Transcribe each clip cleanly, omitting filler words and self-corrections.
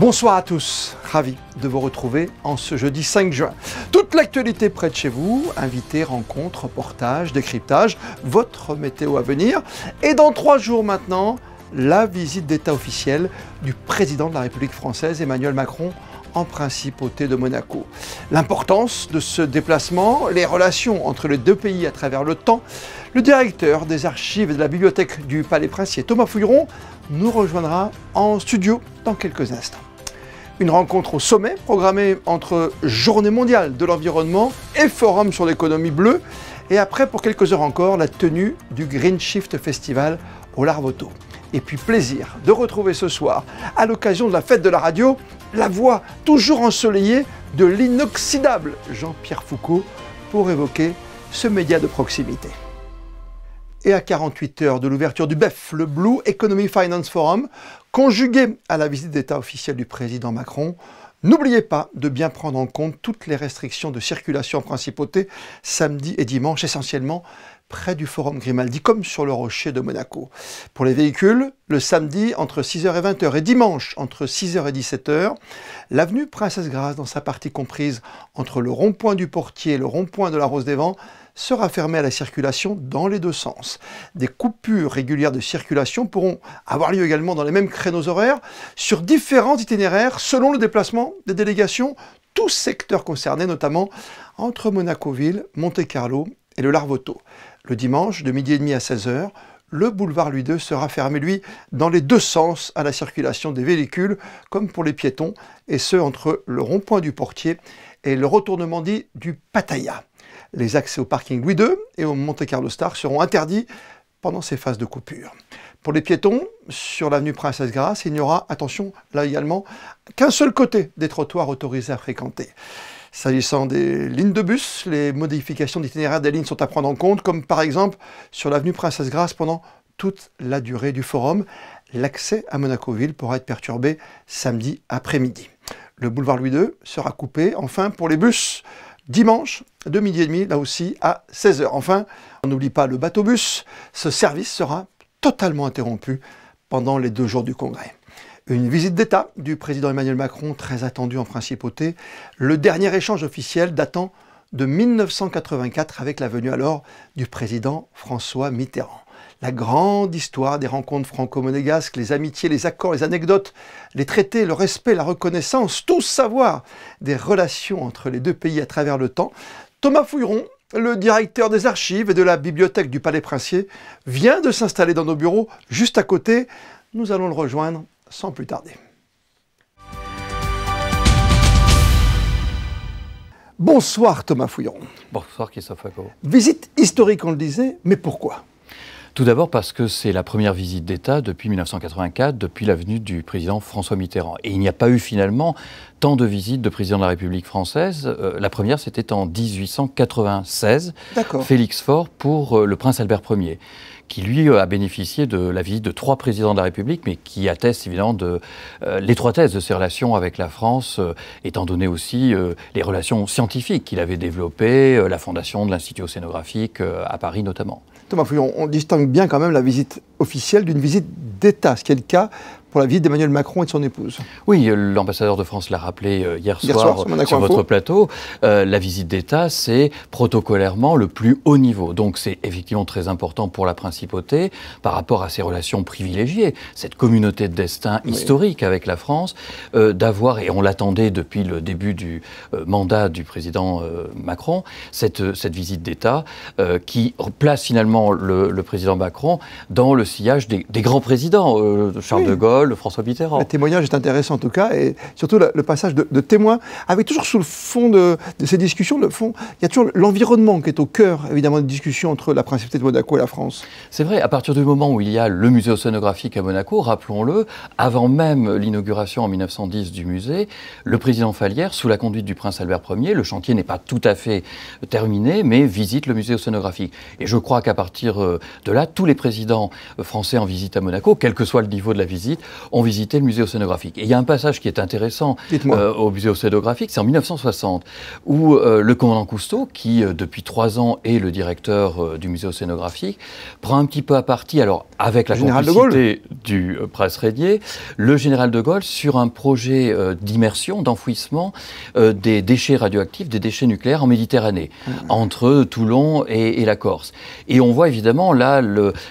Bonsoir à tous, ravi de vous retrouver en ce jeudi 5 juin. Toute l'actualité près de chez vous, invités, rencontres, reportages, décryptages, votre météo à venir. Et dans 3 jours maintenant, la visite d'État officielle du président de la République française, Emmanuel Macron, en principauté de Monaco. L'importance de ce déplacement, les relations entre les deux pays à travers le temps. Le directeur des archives et de la bibliothèque du Palais Princier, Thomas Fouilleron, nous rejoindra en studio dans quelques instants. Une rencontre au sommet programmée entre Journée mondiale de l'environnement et Forum sur l'économie bleue. Et après, pour quelques heures encore, la tenue du Green Shift Festival au Larvoto. Et puis plaisir de retrouver ce soir, à l'occasion de la fête de la radio, la voix toujours ensoleillée de l'inoxydable Jean-Pierre Foucault pour évoquer ce média de proximité. Et à 48 heures de l'ouverture du BEF, le Blue Economy Finance Forum, conjugué à la visite d'État officielle du président Macron, n'oubliez pas de bien prendre en compte toutes les restrictions de circulation en principauté samedi et dimanche, essentiellement près du Forum Grimaldi, comme sur le Rocher de Monaco. Pour les véhicules, le samedi entre 6h et 20h et dimanche entre 6h et 17h, l'avenue Princesse Grâce, dans sa partie comprise entre le rond-point du Portier et le rond-point de la Rose des Vents, sera fermée à la circulation dans les deux sens. Des coupures régulières de circulation pourront avoir lieu également dans les mêmes créneaux horaires sur différents itinéraires selon le déplacement des délégations, tous secteurs concernés, notamment entre Monaco-Ville, Monte-Carlo et le Larvoto. Le dimanche, de midi et demi à 16h, le boulevard Louis II sera fermé, lui, dans les deux sens à la circulation des véhicules, comme pour les piétons, et ce, entre le rond-point du Portier et le retournement dit du Pattaya. Les accès au parking Louis II et au Monte-Carlo Star seront interdits pendant ces phases de coupure. Pour les piétons, sur l'avenue Princesse Grâce, il n'y aura, attention, là également, qu'un seul côté des trottoirs autorisés à fréquenter. S'agissant des lignes de bus, les modifications d'itinéraire des lignes sont à prendre en compte, comme par exemple sur l'avenue Princesse Grâce pendant toute la durée du forum. L'accès à Monaco-Ville pourra être perturbé samedi après-midi. Le boulevard Louis II sera coupé, enfin, pour les bus, dimanche, de midi et demi, là aussi, à 16h. Enfin, on n'oublie pas le bateau-bus, ce service sera totalement interrompu pendant les 2 jours du Congrès. Une visite d'État du président Emmanuel Macron, très attendue en principauté, le dernier échange officiel datant de 1984 avec la venue alors du président François Mitterrand. La grande histoire des rencontres franco-monégasques, les amitiés, les accords, les anecdotes, les traités, le respect, la reconnaissance, tout savoir des relations entre les deux pays à travers le temps. Thomas Fouilleron, le directeur des archives et de la bibliothèque du Palais Princier, vient de s'installer dans nos bureaux juste à côté. Nous allons le rejoindre sans plus tarder. Bonsoir Thomas Fouilleron. Bonsoir Christophe Foucault. Visite historique, on le disait, mais pourquoi ? Tout d'abord parce que c'est la première visite d'État depuis 1984, depuis la venue du président François Mitterrand. Et il n'y a pas eu finalement tant de visites de président de la République française. La première, c'était en 1896, Félix Faure pour le prince Albert Ier, qui lui a bénéficié de la visite de 3 présidents de la République, mais qui atteste évidemment de l'étroitesse de ses relations avec la France, étant donné aussi les relations scientifiques qu'il avait développées, la fondation de l'Institut océanographique à Paris notamment. Thomas Fouilleron, on distingue bien quand même la visite officielle d'une visite d'État, ce qui est le cas pour la visite d'Emmanuel Macron et de son épouse. Oui, l'ambassadeur de France l'a rappelé hier soir sur votre plateau. La visite d'État, c'est protocolairement le plus haut niveau. Donc c'est effectivement très important pour la principauté par rapport à ses relations privilégiées, cette communauté de destin historique avec la France, d'avoir, et on l'attendait depuis le début du mandat du président Macron, cette visite d'État qui place finalement le président Macron dans le sillage des grands présidents, Charles de Gaulle, François Mitterrand. Le témoignage est intéressant en tout cas, et surtout le passage de témoins, avec toujours sous le fond de ces discussions, il y a toujours l'environnement qui est au cœur évidemment des discussions entre la principauté de Monaco et la France. C'est vrai, à partir du moment où il y a le musée océanographique à Monaco, rappelons-le, avant même l'inauguration en 1910 du musée, le président Fallières, sous la conduite du prince Albert Ier, le chantier n'est pas tout à fait terminé, mais visite le musée océanographique. Et je crois qu'à partir de là, tous les présidents français en visite à Monaco, quel que soit le niveau de la visite, ont visité le musée océanographique. Et il y a un passage qui est intéressant au musée océanographique, c'est en 1960, où le commandant Cousteau, qui depuis 3 ans est le directeur du musée océanographique, prend un petit peu à partie, alors avec la complicité du prince Régnier, le général de Gaulle sur un projet d'immersion, d'enfouissement des déchets radioactifs, des déchets nucléaires en Méditerranée, entre Toulon et la Corse. Et on voit évidemment là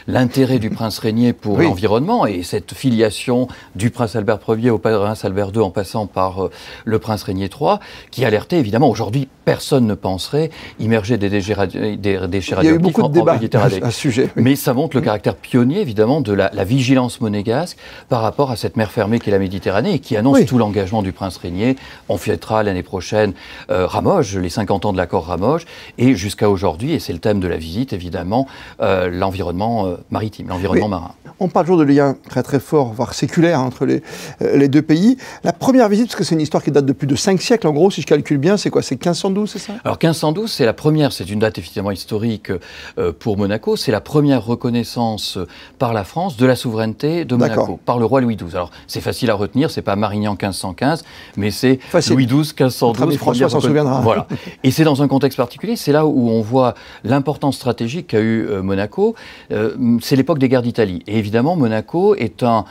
l'intérêt du prince Régnier pour l'environnement et cette filiation du prince Albert Ier au prince Albert II en passant par le prince Régnier III, qui alertait évidemment, aujourd'hui personne ne penserait immerger des déchets radioactifs en Méditerranée. Il y a eu beaucoup de débats à ce sujet. Oui. Mais ça montre le caractère pionnier évidemment de la vigilance monégasque par rapport à cette mer fermée qu'est la Méditerranée et qui annonce tout l'engagement du prince Régnier. On fêtera l'année prochaine Ramoge, les 50 ans de l'accord Ramoge, et jusqu'à aujourd'hui, et c'est le thème de la visite évidemment, l'environnement maritime, l'environnement marin. On parle toujours de liens très très forts, voire séculaires entre les deux pays. La première visite, parce que c'est une histoire qui date de plus de 5 siècles, en gros, si je calcule bien, c'est quoi? C'est 1512, c'est ça? Alors 1512, c'est la première, c'est une date évidemment historique pour Monaco, c'est la première reconnaissance par la France de la souveraineté de Monaco, par le roi Louis XII. Alors c'est facile à retenir, c'est pas Marignan 1515, mais c'est Louis XII 1512. François s'en souviendra. Voilà. Et c'est dans un contexte particulier, c'est là où on voit l'importance stratégique qu'a eu Monaco, c'est l'époque des guerres d'Italie. Et évidemment, Monaco est un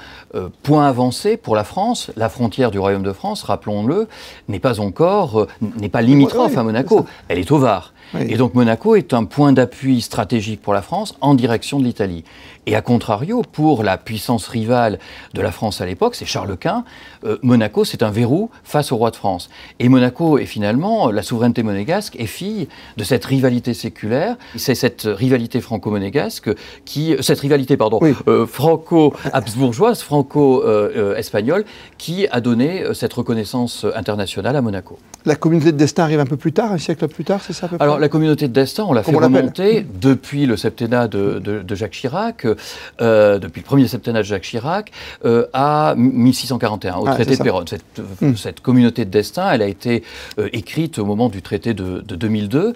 point avancé pour la France. La frontière du Royaume de France, rappelons-le, n'est pas limitrophe à Monaco, elle est au Var. Oui. Et donc Monaco est un point d'appui stratégique pour la France en direction de l'Italie. Et à contrario, pour la puissance rivale de la France à l'époque, c'est Charles Quint, Monaco c'est un verrou face au roi de France. Et Monaco est finalement, la souveraineté monégasque est fille de cette rivalité séculaire, c'est cette rivalité franco-monégasque franco-habsbourgeoise, franco-espagnole, qui a donné cette reconnaissance internationale à Monaco. La communauté de destin arrive un peu plus tard, un siècle plus tard, c'est ça à peu près? Alors la communauté de destin, on l'a fait remonter depuis le septennat de Jacques Chirac, depuis le premier septennat de Jacques Chirac, à 1641, au traité de Péronne. Cette communauté de destin, elle a été écrite au moment du traité de 2002,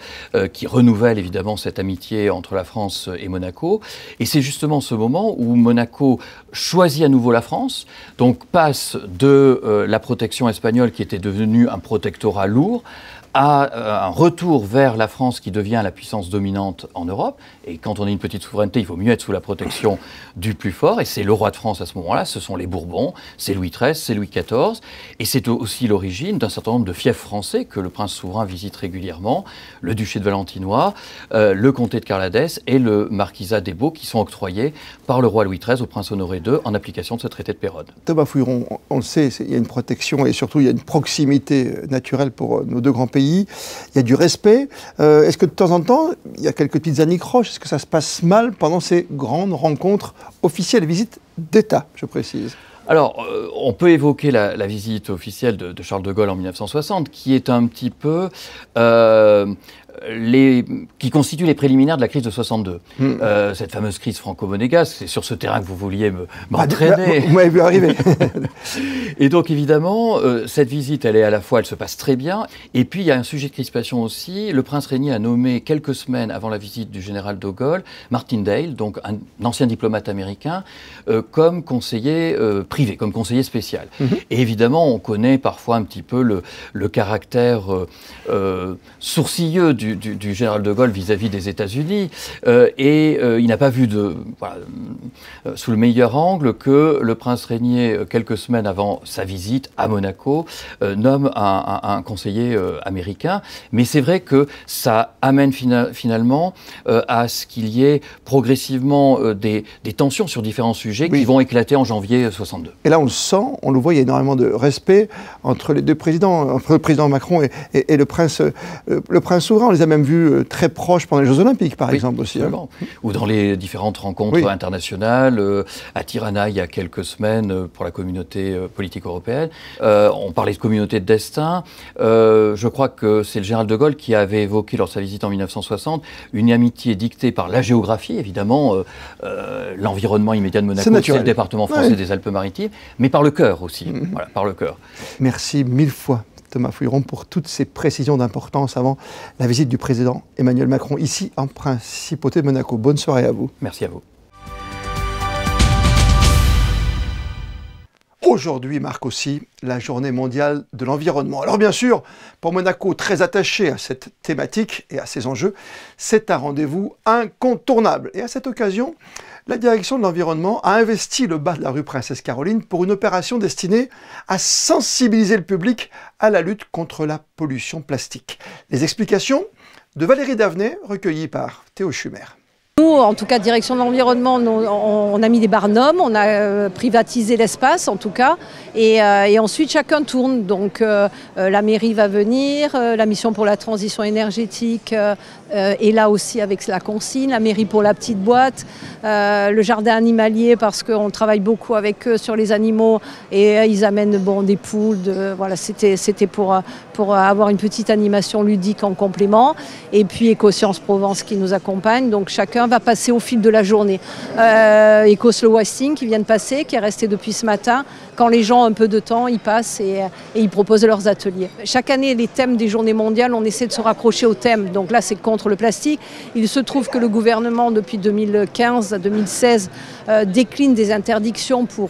qui renouvelle évidemment cette amitié entre la France et Monaco. Et c'est justement ce moment où Monaco choisit à nouveau la France, donc passe de la protection espagnole qui était devenue un protectorat lourd, à un retour vers la France qui devient la puissance dominante en Europe. Et quand on est une petite souveraineté, il vaut mieux être sous la protection du plus fort. Et c'est le roi de France à ce moment-là, ce sont les Bourbons, c'est Louis XIII, c'est Louis XIV. Et c'est aussi l'origine d'un certain nombre de fiefs français que le prince souverain visite régulièrement, le duché de Valentinois, le comté de Carladès et le marquisat des Baux qui sont octroyés par le roi Louis XIII au prince Honoré II en application de ce traité de Péronne. Thomas Fouilleron, on le sait, il y a une protection et surtout il y a une proximité naturelle pour nos deux grands pays. Il y a du respect. Est-ce que de temps en temps, il y a quelques petites anicroches? Est-ce que ça se passe mal pendant ces grandes rencontres officielles, visites d'État, je précise? Alors, on peut évoquer la visite officielle de Charles de Gaulle en 1960, qui est un petit peu qui constitue les préliminaires de la crise de 62. Cette fameuse crise franco-monégasque, c'est sur ce terrain que vous vouliez m'entraîner. Vous m'avez vu arriver. Et donc évidemment, cette visite, elle se passe très bien. Et puis il y a un sujet de crispation aussi. Le prince Régnier a nommé quelques semaines avant la visite du général de Gaulle, Martindale, donc un ancien diplomate américain, comme conseiller privé, comme conseiller spécial. Et évidemment, on connaît parfois un petit peu le caractère sourcilleux du général de Gaulle vis-à-vis des États-Unis, et il n'a pas vu sous le meilleur angle que le prince Régnier, quelques semaines avant sa visite à Monaco, nomme un conseiller américain. Mais c'est vrai que ça amène finalement à ce qu'il y ait progressivement des tensions sur différents sujets qui vont éclater en janvier 62. Et là, on le sent, on le voit, il y a énormément de respect entre les deux présidents, entre le président Macron et le prince souverain. On les a même vus très proches pendant les Jeux Olympiques, par exemple, aussi. Ou dans les différentes rencontres internationales, à Tirana, il y a quelques semaines, pour la communauté politique européenne. On parlait de communauté de destin. Je crois que c'est le général de Gaulle qui avait évoqué, lors de sa visite en 1960, une amitié dictée par la géographie, évidemment, l'environnement immédiat de Monaco, c'est le département français des Alpes-Maritimes, mais par le cœur aussi. Voilà, par le cœur. Merci 1000 fois. Thomas Fouilleron, pour toutes ces précisions d'importance avant la visite du président Emmanuel Macron ici en Principauté de Monaco. Bonne soirée à vous. Merci à vous. Aujourd'hui marque aussi la journée mondiale de l'environnement. Alors bien sûr, pour Monaco, très attaché à cette thématique et à ses enjeux, c'est un rendez-vous incontournable. Et à cette occasion, la direction de l'environnement a investi le bas de la rue Princesse Caroline pour une opération destinée à sensibiliser le public à la lutte contre la pollution plastique. Les explications de Valérie Davenet, recueillies par Théo Schumer. Nous, en tout cas, direction de l'environnement, on a mis des barnums, on a privatisé l'espace, en tout cas, et ensuite chacun tourne. Donc la mairie va venir, la mission pour la transition énergétique est là aussi avec la consigne, la mairie pour la petite boîte, le jardin animalier parce qu'on travaille beaucoup avec eux sur les animaux et ils amènent des poules. Voilà, c'était pour avoir une petite animation ludique en complément. Et puis Éco-Sciences Provence qui nous accompagne, donc chacun va passer au fil de la journée. Éco-Slow Wasting qui vient de passer, qui est resté depuis ce matin. Quand les gens ont un peu de temps, ils passent et ils proposent leurs ateliers. Chaque année, les thèmes des journées mondiales, on essaie de se raccrocher au thème. Donc là, c'est contre le plastique. Il se trouve que le gouvernement, depuis 2015 à 2016, décline des interdictions pour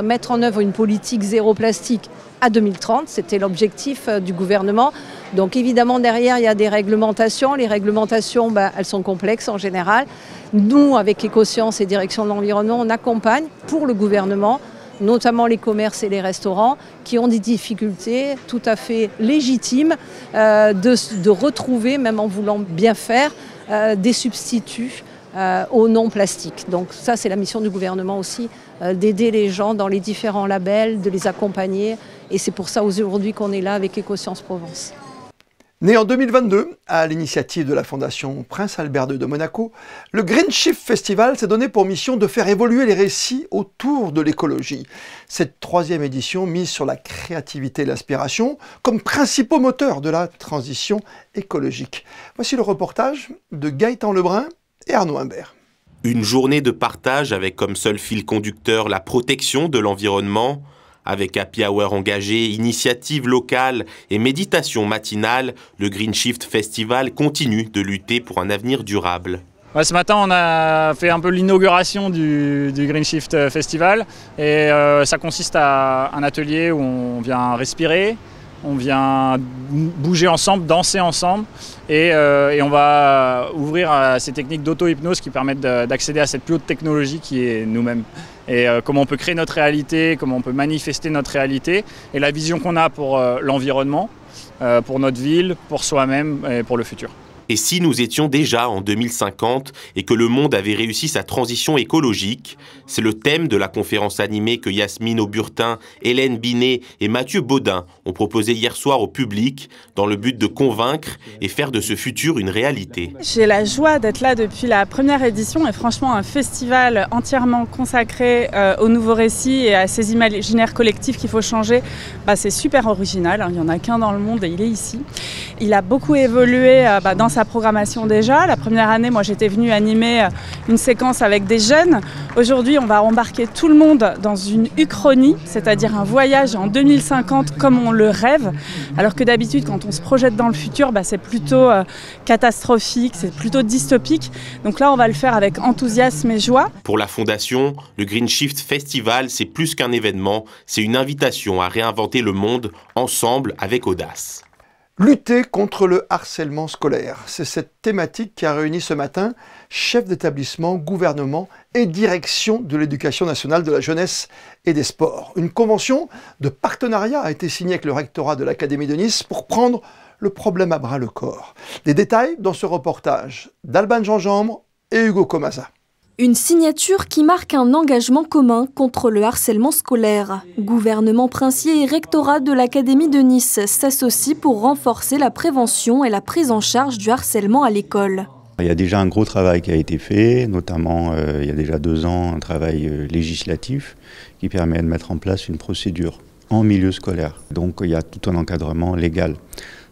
mettre en œuvre une politique zéro plastique à 2030. C'était l'objectif du gouvernement. Donc évidemment, derrière, il y a des réglementations. Les réglementations, elles sont complexes en général. Nous, avec Éco-Sciences et Direction de l'environnement, on accompagne pour le gouvernement, notamment les commerces et les restaurants, qui ont des difficultés tout à fait légitimes de retrouver, même en voulant bien faire, des substituts au non-plastique. Donc ça, c'est la mission du gouvernement aussi, d'aider les gens dans les différents labels, de les accompagner. Et c'est pour ça aujourd'hui qu'on est là avec Éco-Sciences Provence. Né en 2022, à l'initiative de la Fondation Prince Albert II de Monaco, le Green Shift Festival s'est donné pour mission de faire évoluer les récits autour de l'écologie. Cette 3e édition mise sur la créativité et l'inspiration comme principaux moteurs de la transition écologique. Voici le reportage de Gaëtan Lebrun et Arnaud Imbert. Une journée de partage avec comme seul fil conducteur la protection de l'environnement. Avec happy hour engagé, initiative locale et méditation matinale, le Green Shift Festival continue de lutter pour un avenir durable. Ce matin, on a fait un peu l'inauguration du Green Shift Festival et ça consiste à un atelier où on vient respirer, on vient bouger ensemble, danser ensemble et on va ouvrir à ces techniques d'auto-hypnose qui permettent d'accéder à cette plus haute technologie qui est nous-mêmes. Et comment on peut créer notre réalité, comment on peut manifester notre réalité et la vision qu'on a pour l'environnement, pour notre ville, pour soi-même et pour le futur. Et si nous étions déjà en 2050 et que le monde avait réussi sa transition écologique, c'est le thème de la conférence animée que Yasmine Auburtin, Hélène Binet et Mathieu Baudin ont proposé hier soir au public dans le but de convaincre et faire de ce futur une réalité. J'ai la joie d'être là depuis la première édition et franchement un festival entièrement consacré aux nouveaux récits et à ces imaginaires collectifs qu'il faut changer. C'est super original, il n'y en a qu'un dans le monde et il est ici. Il a beaucoup évolué dans sa programmation déjà. La première année, moi j'étais venue animer une séquence avec des jeunes. Aujourd'hui, on va embarquer tout le monde dans une uchronie, c'est-à-dire un voyage en 2050 comme on le rêve. Alors que d'habitude, quand on se projette dans le futur, c'est plutôt catastrophique, c'est plutôt dystopique. Donc là, on va le faire avec enthousiasme et joie. Pour la Fondation, le Green Shift Festival, c'est plus qu'un événement, c'est une invitation à réinventer le monde ensemble avec audace. Lutter contre le harcèlement scolaire, c'est cette thématique qui a réuni ce matin chefs d'établissement, gouvernement et direction de l'éducation nationale, de la jeunesse et des sports. Une convention de partenariat a été signée avec le rectorat de l'Académie de Nice pour prendre le problème à bras le corps. Les détails dans ce reportage d'Alban Gingembre et Hugo Comasa. Une signature qui marque un engagement commun contre le harcèlement scolaire. Gouvernement princier et rectorat de l'Académie de Nice s'associent pour renforcer la prévention et la prise en charge du harcèlement à l'école. Il y a déjà un gros travail qui a été fait, notamment il y a déjà 2 ans, un travail législatif qui permet de mettre en place une procédure en milieu scolaire. Donc il y a tout un encadrement légal.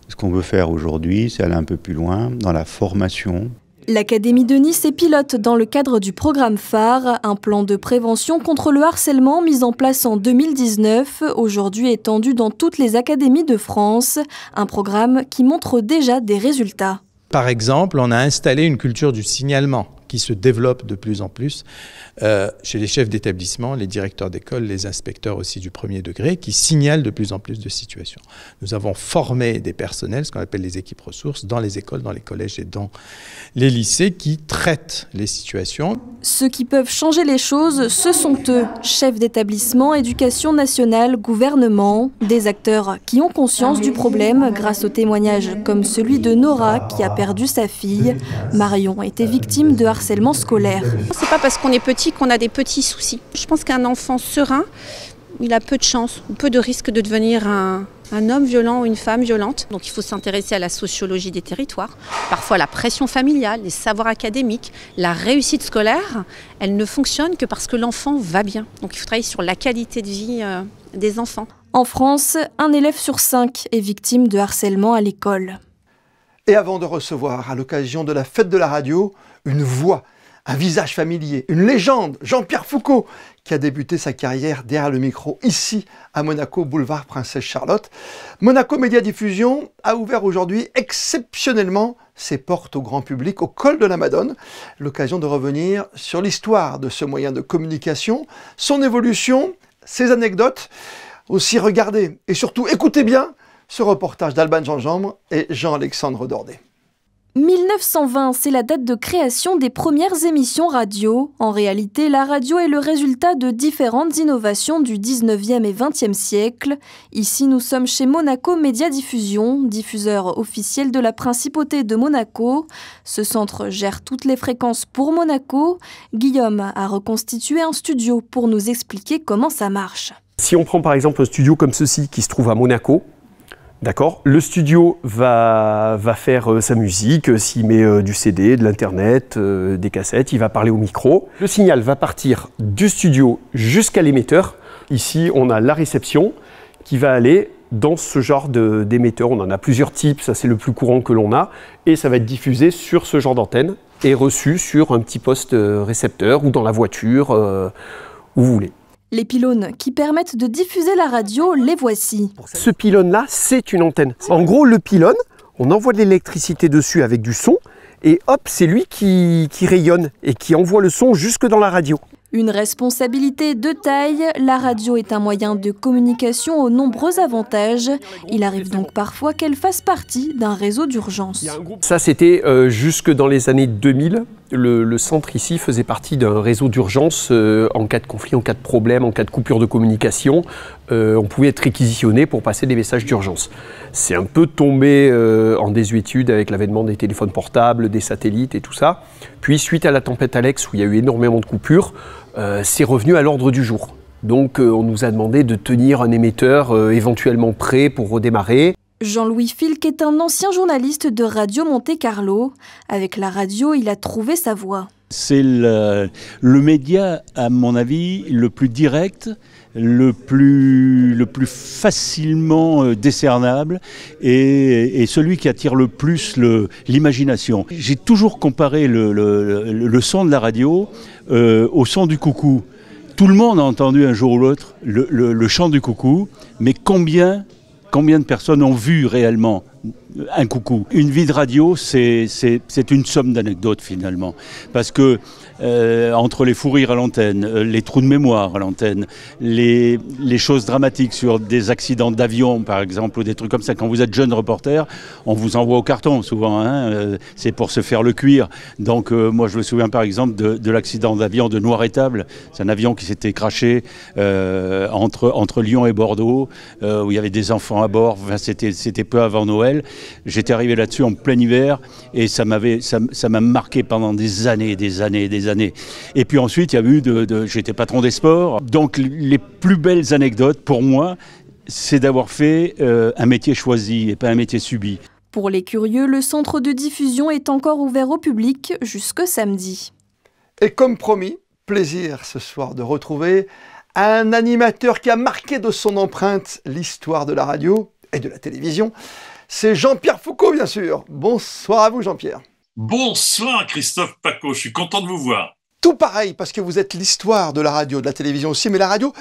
Ce qu'on veut faire aujourd'hui, c'est aller un peu plus loin dans la formation. L'Académie de Nice est pilote dans le cadre du programme phare, un plan de prévention contre le harcèlement mis en place en 2019, aujourd'hui étendu dans toutes les académies de France, un programme qui montre déjà des résultats. Par exemple, on a installé une culture du signalement qui se développe de plus en plus chez les chefs d'établissement, les directeurs d'école, les inspecteurs aussi du premier degré, qui signalent de plus en plus de situations. Nous avons formé des personnels, ce qu'on appelle les équipes ressources, dans les écoles, dans les collèges et dans les lycées, qui traitent les situations. Ceux qui peuvent changer les choses, ce sont eux, chefs d'établissement, éducation nationale, gouvernement, des acteurs qui ont conscience du problème grâce aux témoignages comme celui de Nora qui a perdu sa fille. Marion était victime de harcèlement scolaire. C'est pas parce qu'on est petit qu'on a des petits soucis. Je pense qu'un enfant serein, il a peu de chance ou peu de risque de devenir un homme violent ou une femme violente. Donc il faut s'intéresser à la sociologie des territoires, parfois la pression familiale, les savoirs académiques, la réussite scolaire, elle ne fonctionne que parce que l'enfant va bien. Donc il faut travailler sur la qualité de vie des enfants. En France, un élève sur 5 est victime de harcèlement à l'école. Et avant de recevoir, à l'occasion de la fête de la radio, une voix, un visage familier, une légende, Jean-Pierre Foucault, qui a débuté sa carrière derrière le micro, ici, à Monaco, boulevard Princesse Charlotte. Monaco Média Diffusion a ouvert aujourd'hui exceptionnellement ses portes au grand public, au col de la Madone. L'occasion de revenir sur l'histoire de ce moyen de communication, son évolution, ses anecdotes. Aussi, regardez et surtout écoutez bien ce reportage d'Alban Gingembre et Jean-Alexandre Dordet. 1920, c'est la date de création des premières émissions radio. En réalité, la radio est le résultat de différentes innovations du 19e et 20e siècle. Ici, nous sommes chez Monaco Média Diffusion, diffuseur officiel de la Principauté de Monaco. Ce centre gère toutes les fréquences pour Monaco. Guillaume a reconstitué un studio pour nous expliquer comment ça marche. Si on prend par exemple un studio comme ceci qui se trouve à Monaco, d'accord. Le studio va faire sa musique, s'il met du CD, de l'internet, des cassettes, il va parler au micro. Le signal va partir du studio jusqu'à l'émetteur. Ici, on a la réception qui va aller dans ce genre d'émetteur. On en a plusieurs types, ça c'est le plus courant que l'on a. Et ça va être diffusé sur ce genre d'antenne et reçu sur un petit poste récepteur ou dans la voiture, où vous voulez. Les pylônes qui permettent de diffuser la radio, les voici. Ce pylône-là, c'est une antenne. En gros, le pylône, on envoie de l'électricité dessus avec du son, et hop, c'est lui qui rayonne et qui envoie le son jusque dans la radio. Une responsabilité de taille, la radio est un moyen de communication aux nombreux avantages. Il arrive donc parfois qu'elle fasse partie d'un réseau d'urgence. Ça, c'était jusque dans les années 2000. Le centre ici faisait partie d'un réseau d'urgence en cas de conflit, en cas de problème, en cas de coupure de communication. On pouvait être réquisitionné pour passer des messages d'urgence. C'est un peu tombé en désuétude avec l'avènement des téléphones portables, des satellites et tout ça. Puis suite à la tempête Alex où il y a eu énormément de coupures, c'est revenu à l'ordre du jour. Donc on nous a demandé de tenir un émetteur éventuellement prêt pour redémarrer. Jean-Louis Filk est un ancien journaliste de Radio Monte-Carlo. Avec la radio, il a trouvé sa voie. C'est le média, à mon avis, le plus direct, le plus facilement décernable et celui qui attire le plus l'imagination. J'ai toujours comparé le son de la radio au son du coucou. Tout le monde a entendu un jour ou l'autre le chant du coucou, mais combien de personnes ont vu réellement un coucou? Une vie de radio, c'est une somme d'anecdotes finalement. Parce que entre les fous rires à l'antenne, les trous de mémoire à l'antenne, les choses dramatiques sur des accidents d'avion par exemple, ou des trucs comme ça, quand vous êtes jeune reporter, on vous envoie au carton souvent, hein, c'est pour se faire le cuir. Donc moi je me souviens par exemple de l'accident d'avion de Noiretable. C'est un avion qui s'était crashé entre Lyon et Bordeaux, où il y avait des enfants à bord. Enfin, c'était peu avant Noël. J'étais arrivé là-dessus en plein hiver et ça m'a marqué pendant des années. Et puis ensuite, il y a eu j'étais patron des sports. Donc les plus belles anecdotes pour moi, c'est d'avoir fait un métier choisi et pas un métier subi. Pour les curieux, le centre de diffusion est encore ouvert au public jusque samedi. Et comme promis, plaisir ce soir de retrouver un animateur qui a marqué de son empreinte l'histoire de la radio et de la télévision. C'est Jean-Pierre Foucault, bien sûr. Bonsoir à vous, Jean-Pierre. Bonsoir, Christophe Paco. Je suis content de vous voir. Tout pareil, parce que vous êtes l'histoire de la radio, de la télévision aussi. Mais la radio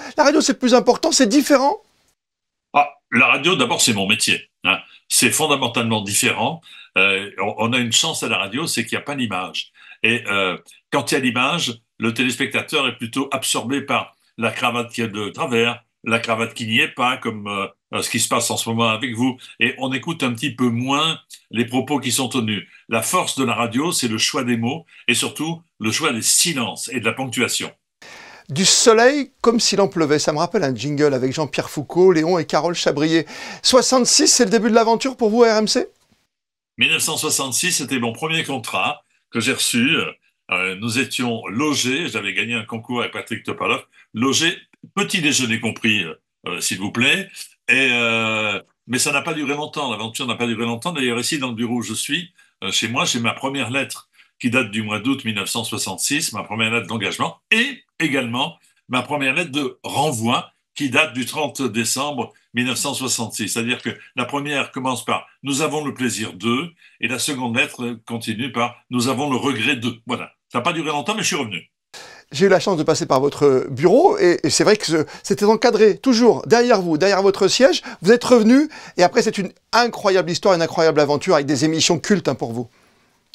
c'est plus important, c'est différent. Ah, la radio, d'abord, c'est mon métier. Hein. C'est fondamentalement différent. On a une chance à la radio, c'est qu'il n'y a pas d'image. Et quand il y a l'image, le téléspectateur est plutôt absorbé par la cravate qui est de travers, la cravate qui n'y est pas, comme ce qui se passe en ce moment avec vous. Et on écoute un petit peu moins les propos qui sont tenus. La force de la radio, c'est le choix des mots et surtout le choix des silences et de la ponctuation. Du soleil comme s'il en pleuvait. Ça me rappelle un jingle avec Jean-Pierre Foucault, Léon et Carole Chabrier. 66, c'est le début de l'aventure pour vous à RMC? 1966, c'était mon premier contrat que j'ai reçu. Nous étions logés, j'avais gagné un concours avec Patrick Topalov, logés, petit déjeuner compris, s'il vous plaît. Mais ça n'a pas duré longtemps, l'aventure n'a pas duré longtemps. D'ailleurs, ici, dans le bureau où je suis, chez moi, j'ai ma première lettre qui date du mois d'août 1966, ma première lettre d'engagement, et également ma première lettre de renvoi qui date du 30 décembre 1966. C'est-à-dire que la première commence par « Nous avons le plaisir de » et la seconde lettre continue par « Nous avons le regret de ». Voilà. Ça n'a pas duré longtemps, mais je suis revenu. J'ai eu la chance de passer par votre bureau et c'est vrai que c'était encadré, toujours derrière vous, derrière votre siège. Vous êtes revenu et après c'est une incroyable histoire, une incroyable aventure avec des émissions cultes pour vous.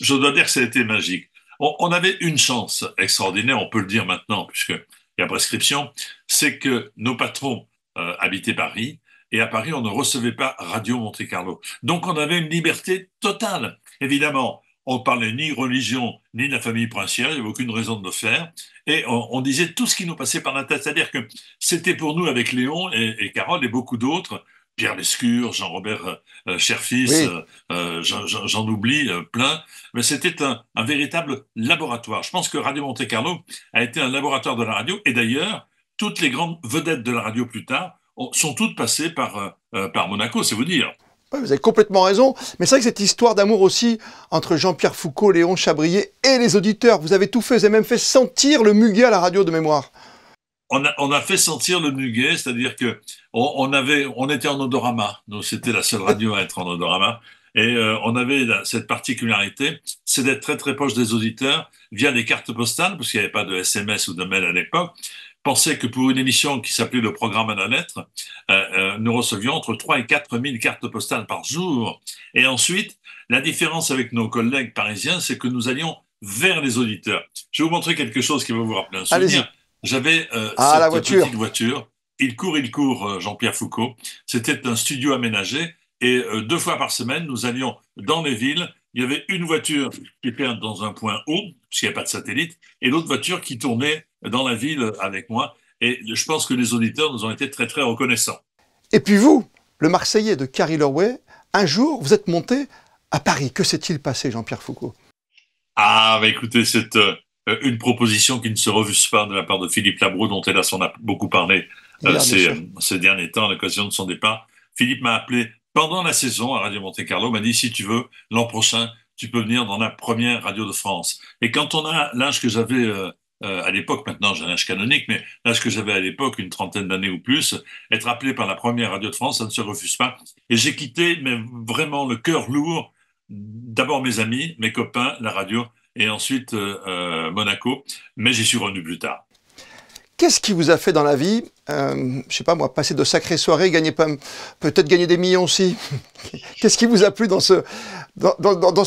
Je dois dire que ça a été magique. On avait une chance extraordinaire, on peut le dire maintenant, puisqu'il y a prescription, c'est que nos patrons habitaient Paris, et à Paris, on ne recevait pas Radio Monte-Carlo. Donc on avait une liberté totale. Évidemment, on ne parlait ni religion, ni de la famille princière, il n'y avait aucune raison de le faire, et on disait tout ce qui nous passait par la tête. C'est-à-dire que c'était pour nous, avec Léon et Carole et beaucoup d'autres, Pierre Lescure, Jean-Robert Cherfils, oui. J'en oublie plein, mais c'était un véritable laboratoire. Je pense que Radio Monte-Carlo a été un laboratoire de la radio, et d'ailleurs, toutes les grandes vedettes de la radio plus tard sont toutes passées par Monaco, c'est vous dire. Oui, vous avez complètement raison, mais c'est vrai que cette histoire d'amour aussi entre Jean-Pierre Foucault, Léon Chabrier et les auditeurs, vous avez tout fait, vous avez même fait sentir le muguet à la radio de mémoire. On a fait sentir le muguet, c'est-à-dire que on était en odorama. Nous, c'était la seule radio à être en odorama. Et on avait cette particularité, c'est d'être très très proche des auditeurs via des cartes postales, parce qu'il n'y avait pas de SMS ou de mail à l'époque. Pensez que pour une émission qui s'appelait le programme à la lettre, nous recevions entre 3 et 4 000 cartes postales par jour. Et ensuite, la différence avec nos collègues parisiens, c'est que nous allions vers les auditeurs. Je vais vous montrer quelque chose qui va vous rappeler un souvenir. J'avais cette petite voiture. Il court, Jean-Pierre Foucault. C'était un studio aménagé. Et 2 fois par semaine, nous allions dans les villes. Il y avait une voiture qui était dans un point haut, puisqu'il n'y avait pas de satellite, et l'autre voiture qui tournait dans la ville avec moi. Et je pense que les auditeurs nous ont été très, très reconnaissants. Et puis vous, le Marseillais de Carrie Lowey, un jour, vous êtes monté à Paris. Que s'est-il passé, Jean-Pierre Foucault? Ah, bah écoutez, c'est une proposition qui ne se refuse pas de la part de Philippe Labro, dont hélas on a beaucoup parlé ces derniers temps à l'occasion de son départ. Philippe m'a appelé pendant la saison à Radio Monte-Carlo, m'a dit si tu veux, l'an prochain, tu peux venir dans la première radio de France. Et quand on a l'âge que j'avais à l'époque, maintenant j'ai un âge canonique, mais l'âge que j'avais à l'époque, une trentaine d'années ou plus, être appelé par la première radio de France, ça ne se refuse pas. Et j'ai quitté, mais vraiment le cœur lourd, d'abord mes amis, mes copains, la radio, et ensuite Monaco, mais j'y suis revenu plus tard. Qu'est-ce qui vous a fait dans la vie, je sais pas moi, passer de sacrées soirées, peut-être gagner des millions aussi? Qu'est-ce qui vous a plu dans ce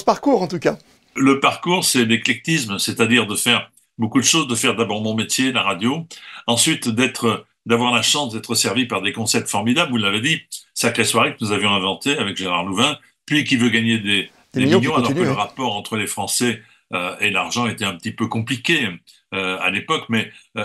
parcours en tout cas? Le parcours, c'est l'éclectisme, c'est-à-dire de faire beaucoup de choses, de faire d'abord mon métier, la radio, ensuite d'avoir la chance d'être servi par des concepts formidables, vous l'avez dit, sacrées soirées que nous avions inventé avec Gérard Louvain, puis qui veut gagner des millions, alors que le rapport entre les Français et l'argent était un petit peu compliqué à l'époque,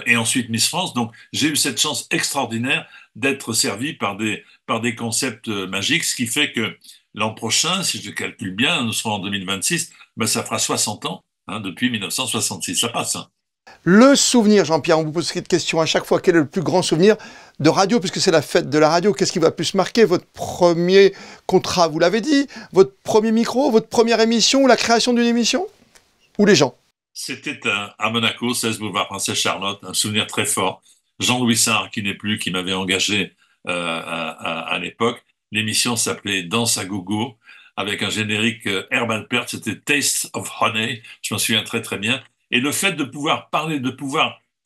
et ensuite Miss France. Donc j'ai eu cette chance extraordinaire d'être servi par des concepts magiques, ce qui fait que l'an prochain, si je calcule bien, nous serons en 2026, ben ça fera 60 ans depuis 1966. Ça passe. Le souvenir, Jean-Pierre, on vous pose cette question à chaque fois. Quel est le plus grand souvenir de radio, puisque c'est la fête de la radio? Qu'est-ce qui va plus marquer? Votre premier contrat, vous l'avez dit, votre premier micro, votre première émission, ou la création d'une émission? Ou les gens? C'était à Monaco, 16 boulevard Princesse Charlotte, un souvenir très fort. Jean-Louis Sarr, qui n'est plus, qui m'avait engagé à l'époque. L'émission s'appelait Danse à gogo, avec un générique Herb Alpert, c'était Taste of Honey, je m'en souviens très très bien. Et le fait de pouvoir parler,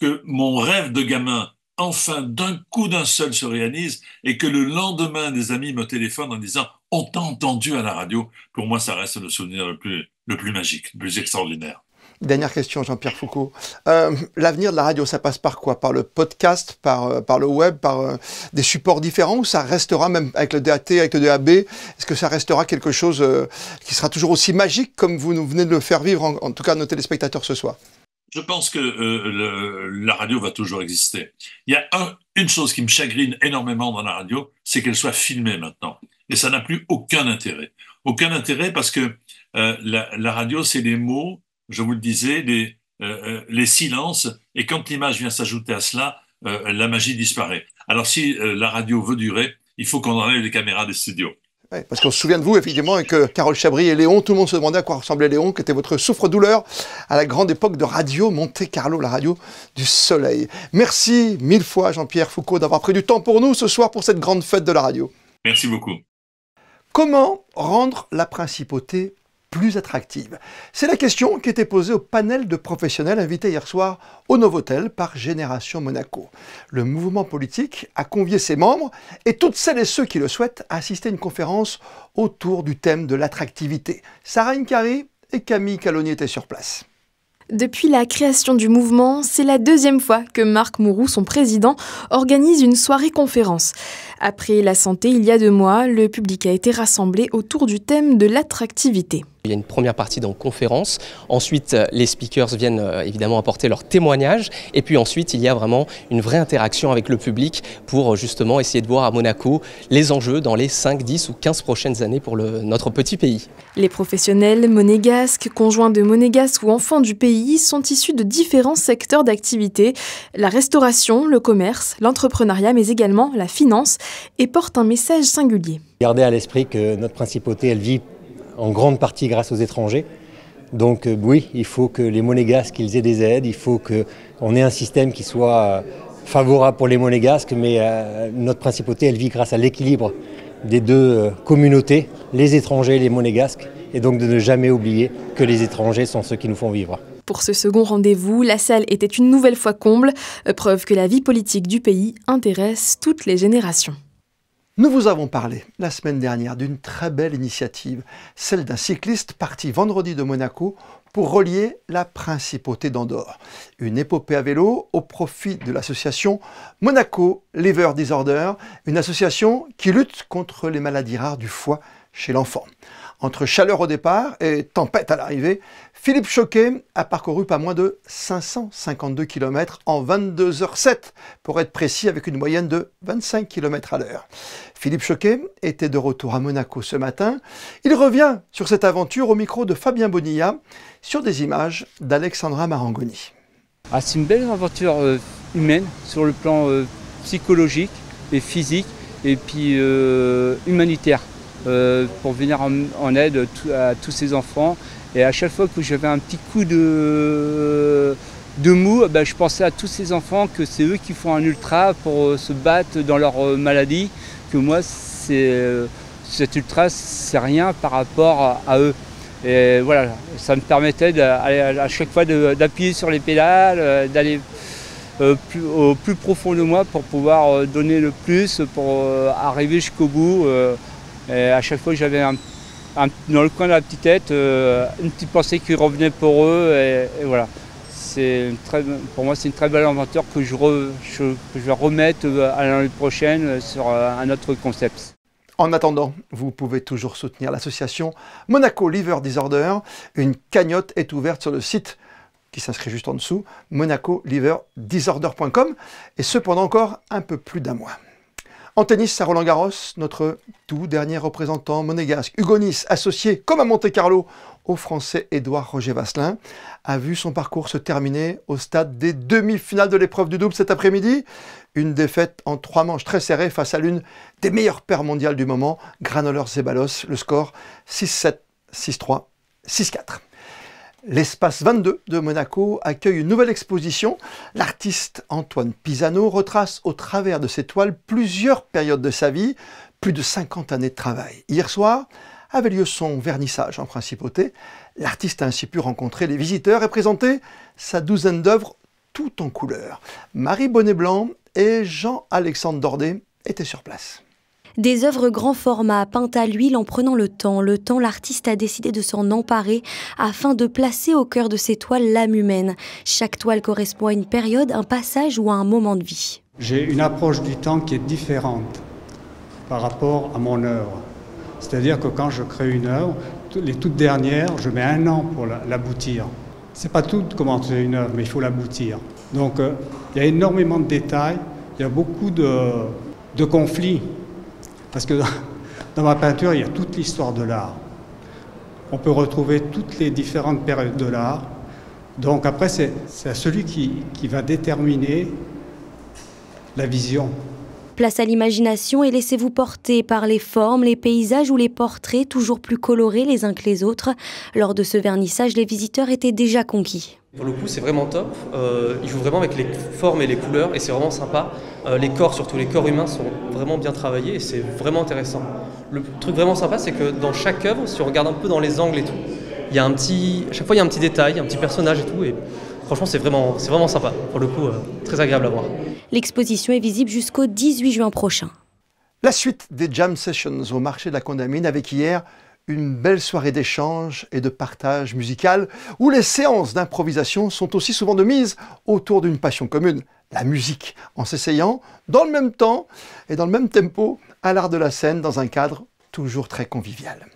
que mon rêve de gamin, enfin d'un coup d'un seul se réalise, et que le lendemain des amis me téléphonent en disant « on t'a entendu à la radio », pour moi ça reste le souvenir le plus magique, le plus extraordinaire. Dernière question, Jean-Pierre Foucault. L'avenir de la radio, ça passe par quoi? Par le podcast, par le web, par des supports différents, ou ça restera, même avec le DAT, avec le DAB, est-ce que ça restera quelque chose qui sera toujours aussi magique comme vous nous venez de le faire vivre, en tout cas à nos téléspectateurs ce soir? Je pense que la radio va toujours exister. Il y a une chose qui me chagrine énormément dans la radio, c'est qu'elle soit filmée maintenant. Et ça n'a plus aucun intérêt. Aucun intérêt parce que la radio, c'est les mots, je vous le disais, les silences. Et quand l'image vient s'ajouter à cela, la magie disparaît. Alors si la radio veut durer, il faut qu'on enlève les caméras des studios. Oui, parce qu'on se souvient de vous, effectivement, avec Carole Chabry et Léon. Tout le monde se demandait à quoi ressemblait Léon, qui était votre souffre-douleur à la grande époque de Radio Monte Carlo, la radio du soleil. Merci 1000 fois, Jean-Pierre Foucault, d'avoir pris du temps pour nous ce soir pour cette grande fête de la radio. Merci beaucoup. Comment rendre la principauté plus attractive? C'est la question qui était posée au panel de professionnels invités hier soir au Novotel par Génération Monaco. Le mouvement politique a convié ses membres et toutes celles et ceux qui le souhaitent à assister à une conférence autour du thème de l'attractivité. Sarah Inkari et Camille Caloni étaient sur place. Depuis la création du mouvement, c'est la deuxième fois que Marc Mourou, son président, organise une soirée-conférence. Après la santé, il y a 2 mois, le public a été rassemblé autour du thème de l'attractivité. Il y a une première partie dans conférence, ensuite les speakers viennent évidemment apporter leur témoignage et puis ensuite il y a vraiment une vraie interaction avec le public pour justement essayer de voir à Monaco les enjeux dans les 5, 10 ou 15 prochaines années pour notre petit pays. Les professionnels monégasques, conjoints de monégasques ou enfants du pays sont issus de différents secteurs d'activité, la restauration, le commerce, l'entrepreneuriat mais également la finance et portent un message singulier. Gardez à l'esprit que notre principauté elle vit en grande partie grâce aux étrangers. Donc oui, il faut que les monégasques ils aient des aides, il faut qu'on ait un système qui soit favorable pour les monégasques, mais notre principauté elle vit grâce à l'équilibre des 2 communautés, les étrangers et les monégasques, et donc de ne jamais oublier que les étrangers sont ceux qui nous font vivre. Pour ce second rendez-vous, la salle était une nouvelle fois comble, preuve que la vie politique du pays intéresse toutes les générations. Nous vous avons parlé la semaine dernière d'une très belle initiative, celle d'un cycliste parti vendredi de Monaco pour relier la principauté d'Andorre. Une épopée à vélo au profit de l'association Monaco Liver Disorder, une association qui lutte contre les maladies rares du foie chez l'enfant. Entre chaleur au départ et tempête à l'arrivée, Philippe Choquet a parcouru pas moins de 552 km en 22h07, pour être précis, avec une moyenne de 25 km à l'heure. Philippe Choquet était de retour à Monaco ce matin. Il revient sur cette aventure au micro de Fabien Bonilla, sur des images d'Alexandra Marangoni. C'est une belle aventure humaine sur le plan psychologique et physique et puis humanitaire. Pour venir en aide à tous ces enfants. Et à chaque fois que j'avais un petit coup de mou, je pensais à tous ces enfants, que c'est eux qui font un ultra pour se battre dans leur maladie, que moi, cet ultra, c'est rien par rapport à eux. Et voilà, ça me permettait à chaque fois d'appuyer sur les pédales, d'aller au plus profond de moi pour pouvoir donner le plus, pour arriver jusqu'au bout. Et à chaque fois, j'avais dans le coin de la petite tête une petite pensée qui revenait pour eux. Et voilà, pour moi, c'est une très belle aventure que je vais remettre à l'année prochaine sur un autre concept. En attendant, vous pouvez toujours soutenir l'association Monaco Liver Disorder. Une cagnotte est ouverte sur le site qui s'inscrit juste en dessous, monacoliverdisorder.com, et ce pendant encore un peu plus d'1 mois. En tennis, à Roland-Garros, notre tout dernier représentant monégasque, Hugo Nys, associé comme à Monte-Carlo au Français Édouard Roger Vasselin, a vu son parcours se terminer au stade des demi-finales de l'épreuve du double cet après-midi. Une défaite en 3 manches très serrées face à l'une des meilleures paires mondiales du moment, Granollers-Zeballos, le score 6-7, 6-3, 6-4. L'espace 22 de Monaco accueille une nouvelle exposition. L'artiste Antoine Pisano retrace au travers de ses toiles plusieurs périodes de sa vie, plus de 50 années de travail. Hier soir avait lieu son vernissage en principauté. L'artiste a ainsi pu rencontrer les visiteurs et présenter sa 12aine d'œuvres tout en couleurs. Marie Bonnet-Blanc et Jean-Alexandre Dordet étaient sur place. Des œuvres grand format peintes à l'huile en prenant le temps, l'artiste a décidé de s'en emparer afin de placer au cœur de ses toiles l'âme humaine. Chaque toile correspond à une période, un passage ou à un moment de vie. J'ai une approche du temps qui est différente par rapport à mon œuvre. C'est-à-dire que quand je crée une œuvre, les toutes dernières, je mets 1 an pour l'aboutir. C'est pas tout de commencer une œuvre, mais il faut l'aboutir. Donc il y a énormément de détails, il y a beaucoup de conflits. Parce que dans ma peinture, il y a toute l'histoire de l'art. On peut retrouver toutes les différentes périodes de l'art. Donc après, c'est à celui qui va déterminer la vision. Place à l'imagination et laissez-vous porter par les formes, les paysages ou les portraits toujours plus colorés les uns que les autres. Lors de ce vernissage, les visiteurs étaient déjà conquis. Pour le coup, c'est vraiment top. Il joue vraiment avec les formes et les couleurs et c'est vraiment sympa. Les corps, surtout les corps humains, sont vraiment bien travaillés et c'est vraiment intéressant. Le truc vraiment sympa, c'est que dans chaque œuvre, si on regarde un peu dans les angles et tout, il y a à chaque fois il y a un petit détail, un petit personnage et tout. Et franchement, c'est vraiment sympa. Pour le coup, très agréable à voir. L'exposition est visible jusqu'au 18 juin prochain. La suite des Jam Sessions au marché de la Condamine avec hier une belle soirée d'échange et de partage musical où les séances d'improvisation sont aussi souvent de mise autour d'une passion commune, la musique, en s'essayant dans le même temps et dans le même tempo à l'art de la scène dans un cadre toujours très convivial.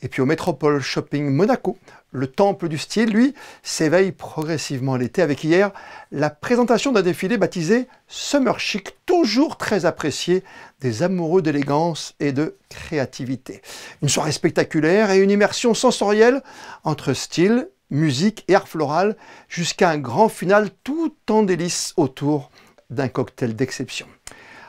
Et puis au Métropole Shopping Monaco, le temple du style, lui, s'éveille progressivement l'été avec hier la présentation d'un défilé baptisé Summer Chic, toujours très apprécié des amoureux d'élégance et de créativité. Une soirée spectaculaire et une immersion sensorielle entre style, musique et art floral jusqu'à un grand final tout en délices autour d'un cocktail d'exception.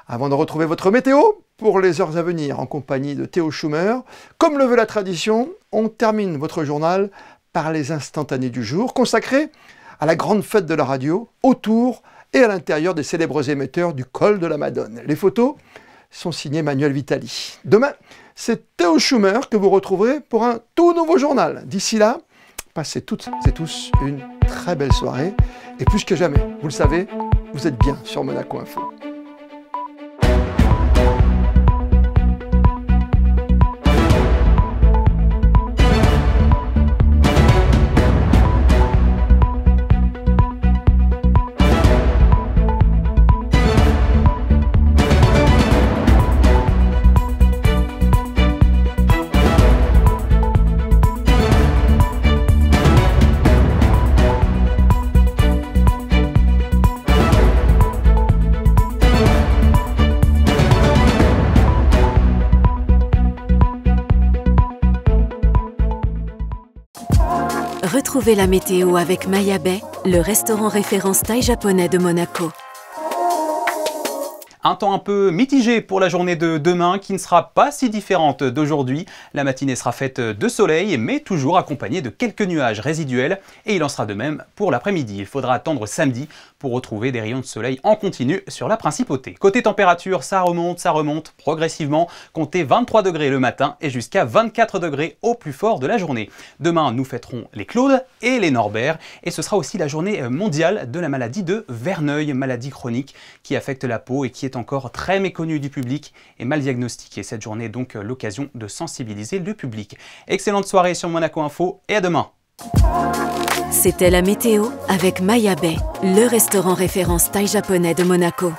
Avant de retrouver votre météo pour les heures à venir en compagnie de Théo Schumer, comme le veut la tradition, on termine votre journal par les instantanés du jour, consacrés à la grande fête de la radio, autour et à l'intérieur des célèbres émetteurs du col de la Madone. Les photos sont signées Manuel Vitali. Demain, c'est Théo Schumer que vous retrouverez pour un tout nouveau journal. D'ici là, passez toutes et tous une très belle soirée. Et plus que jamais, vous le savez, vous êtes bien sur Monaco Info. Retrouvez la météo avec Maya Bay, le restaurant référence thaï japonais de Monaco. Un temps un peu mitigé pour la journée de demain qui ne sera pas si différente d'aujourd'hui. La matinée sera faite de soleil mais toujours accompagnée de quelques nuages résiduels et il en sera de même pour l'après-midi. Il faudra attendre samedi pour retrouver des rayons de soleil en continu sur la principauté. Côté température, ça remonte progressivement. Comptez 23 degrés le matin et jusqu'à 24 degrés au plus fort de la journée. Demain, nous fêterons les Claude et les Norbert et ce sera aussi la journée mondiale de la maladie de Verneuil, maladie chronique qui affecte la peau et qui est encore très méconnue du public et mal diagnostiquée. Cette journée est donc l'occasion de sensibiliser le public. Excellente soirée sur Monaco Info et à demain. C'était la météo avec Maya Bay, le restaurant référence thaï japonais de Monaco.